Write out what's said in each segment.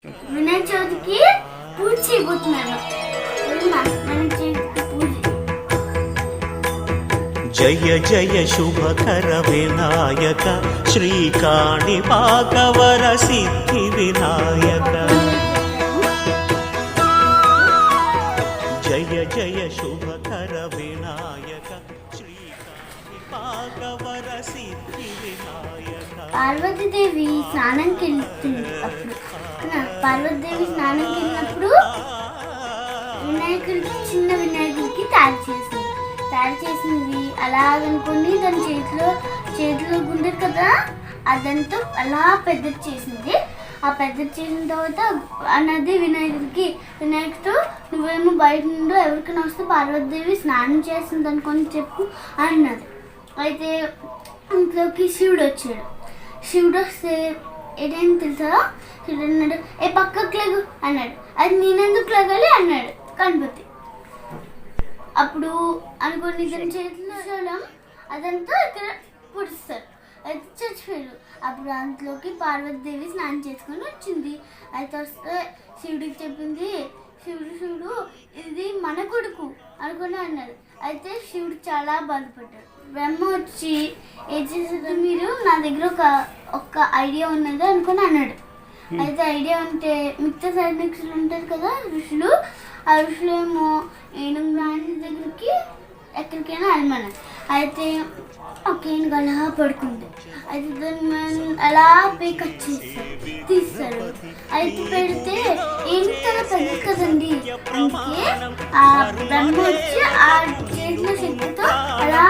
వినాయక చవితికి పూజ చేయబోతున్నాను. జయ జయ శుభకర వినాయక శ్రీకాణి పాకవర సిద్ధి వినాయక. జయ జయ శుభకర వినాయక శ్రీకాణి పాకవర సిద్ధి వినాయక. పార్వతీదేవి స్నానంకి వెళ్తున్నప్పుడు వినాయకుడికి చిన్న వినాయకుడికి తయారు చేసింది అలాగనుకుని దాని చేతిలో గుండె కదా అదంతా అలా పెద్దది చేసింది. ఆ పెద్దది చేసిన తర్వాత అన్నది వినాయకుడితో నువ్వేమో బయట నుండి ఎవరికైనా వస్తే పార్వతీదేవి స్నానం చేస్తుంది అనుకొని చెప్పు అన్నది. అయితే ఇంట్లోకి శివుడు వచ్చాడు. శివుడు వస్తే ఏదైనా తెలుసా? శివుడు అన్నాడు, ఏ పక్కకు లేగు అన్నాడు. అది నేనెందుకు లేగాలి అన్నాడు గణపతి. అప్పుడు అనుకోని ఇద్దరు చేతిలో చూడడం అదంతా ఇక్కడ పుడుస్తారు. అయితే చచ్చిపోయారు. అప్పుడు అందులోకి పార్వతీదేవి స్నానం చేసుకొని వచ్చింది. అయితే వస్తే శివుడికి చెప్పింది, శివుడు ఇది మన కొడుకు అనుకుని అన్నాడు. అయితే శివుడు చాలా బాధపడ్డాడు. బ్రహ్మ వచ్చి ఏం చేసేది, మీరు నా దగ్గర ఒక ఐడియా ఉన్నది అనుకుని అన్నాడు. అయితే ఐడియా ఉంటే మిగతా సైనికులు ఉంటారు కదా ఋషులు, ఆ ఋషులు ఏమో ఏనుగు రాణి దగ్గరికి ఎక్కడికైనా వెళ్ళమన్నారు. అయితే ఒక ఏనుగు అలా పడుకుంది. అయితే దాన్ని అలా కట్ తీస్తారు. అయితే పెడితే ఏనుగు తల పెద్ద కదండి, అందుకే ఆ బ్రహ్మ వచ్చి ఆ చేతిలో శక్తితో అలా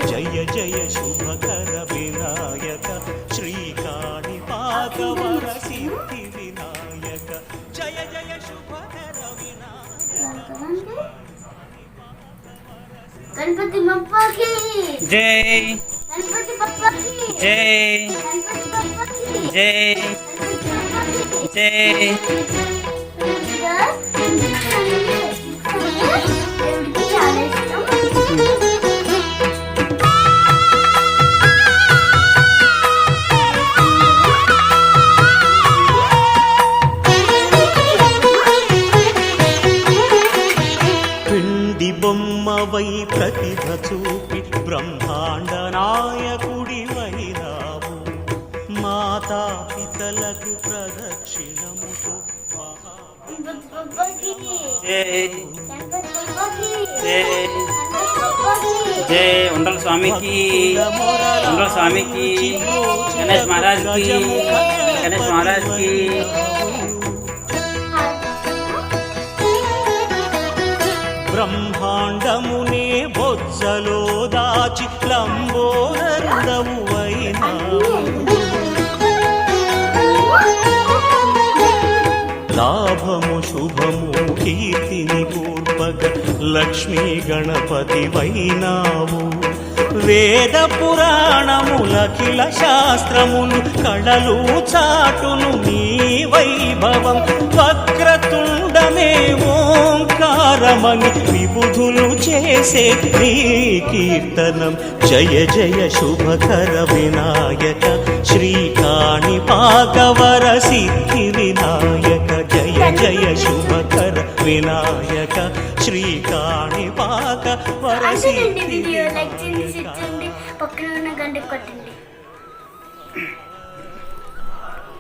జయ జయ శుభకర వినాయక శ్రీకాణి పాకవర సిద్ధి వినాయక. జయ జయ శుభకర వినాయక. గణపతి బప్పకి జై. గణపతి బప్పకి జై. గణపతి బప్పకి జై. జై. దేవుడికి చాలా ఇష్టం. పిండి బొమ్మవై ప్రతిభ చూపి బ్రహ్మాండ నాయకుడి వైరావు. మాతా పితలకు ప్రదక్షిణముతో గణపతి బప్పకి జై. గణపతి బప్పకి జై. గణపతి బప్పకి జై. ఉండల స్వామికి, ఉండల స్వామికి, గణేష్ మహారాజ్ కి, గణేష్ మహారాజ్ కి. బ్రహ్మాండమునే బొజ్జలో దాచి లంబోదరుడవు అయినావు. లాభము శుభము కీర్తిని పూర్వగ లక్ష్మీ గణపతి వైనావు. వేద పురాణములఖిల శాస్త్రములు కళలు చాటును నీ వైభవం. వక్రతుండమే ఓంకారమని విబుధులు చేసే నీ కీర్తనం. జయ జయ శుభకర వినాయక శ్రీకాణి పాకవర సిద్ధి వినాయక. జయ జయ శుభకర వినాయక శ్రీకాణి పాకవర సిద్ధి వినాయక. పక్కన ఉన్న గంట కొట్టండి.